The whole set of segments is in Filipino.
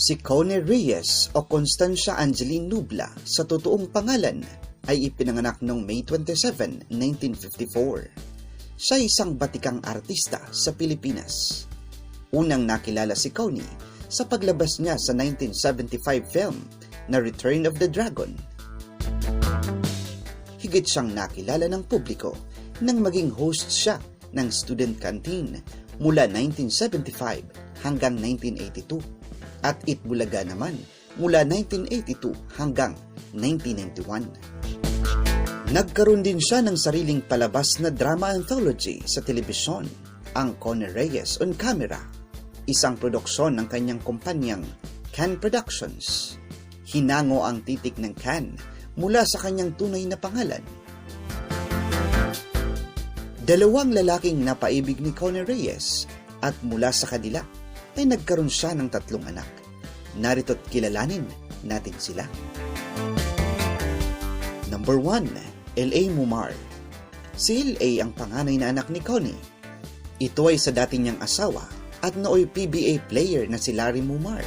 Si Connie Reyes o Constancia Angeline Nubla sa totoong pangalan ay ipinanganak noong May 27, 1954. Siya ay isang batikang artista sa Pilipinas. Unang nakilala si Connie sa paglabas niya sa 1975 film na Return of the Dragon. Higit siyang nakilala ng publiko nang maging host siya ng Student Canteen mula 1975 hanggang 1982 at Itbulaga naman mula 1982 hanggang 1991. Nagkaroon din siya ng sariling palabas na drama anthology sa telebisyon, ang Connie Reyes on Camera, isang produksyon ng kanyang kumpanyang Can Productions. Hinango ang titik ng Can mula sa kanyang tunay na pangalan. Dalawang lalaking napaibig ni Connie Reyes at mula sa kanila ay nagkaroon siya ng 3 anak. Narito't kilalanin natin sila. Number 1, L.A. Mumar. Si L.A. ang panganay na anak ni Connie. Ito ay sa dati niyang asawa at nooy PBA player na si Larry Mumar.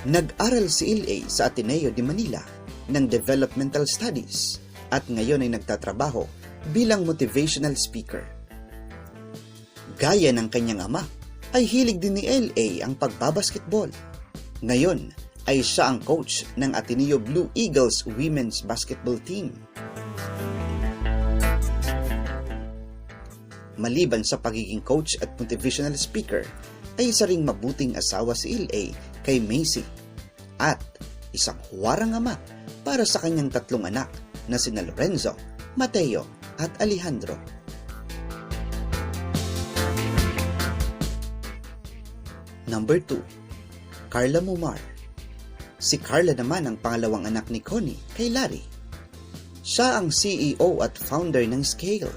Nag-aral si L.A. sa Ateneo de Manila ng Developmental Studies at ngayon ay nagtatrabaho bilang motivational speaker. Gaya ng kanyang ama, ay hilig din ni L.A. ang pagbabasketball. Ngayon ay siya ang coach ng Ateneo Blue Eagles Women's Basketball Team. Maliban sa pagiging coach at motivational speaker, ay isa ring mabuting asawa si L.A. kay Macy at isang huwarang ama para sa kanyang 3 anak na sina Lorenzo, Mateo at Alejandro. Number 2, Carla Mumar. Si Carla naman ang pangalawang anak ni Connie kay Larry. Siya ang CEO at founder ng Scale,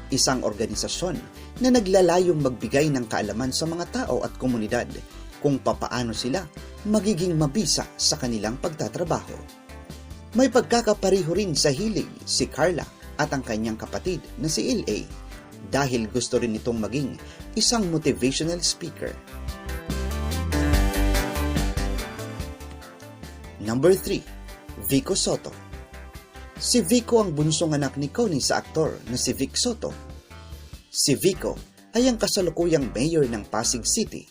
isang organisasyon na naglalayong magbigay ng kaalaman sa mga tao at komunidad kung papaano sila magiging mabisa sa kanilang pagtatrabaho. May pagkakapareho rin sa hilig si Carla at ang kanyang kapatid na si L.A. dahil gusto rin itong maging isang motivational speaker. Number 3, Vico Soto. Si Vico ang bunsong anak ni Connie sa aktor na si Vic Soto. Si Vico ay ang kasalukuyang mayor ng Pasig City.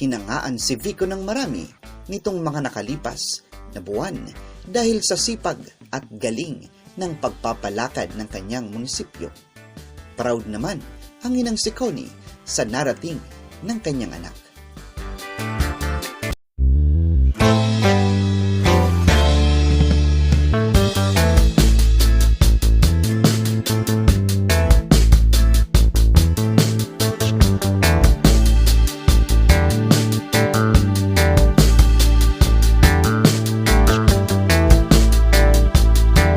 Hinangaan si Vico ng marami nitong mga nakalipas na buwan dahil sa sipag at galing ng pagpapalakad ng kanyang munisipyo. Proud naman ang inang si Connie sa narating ng kanyang anak.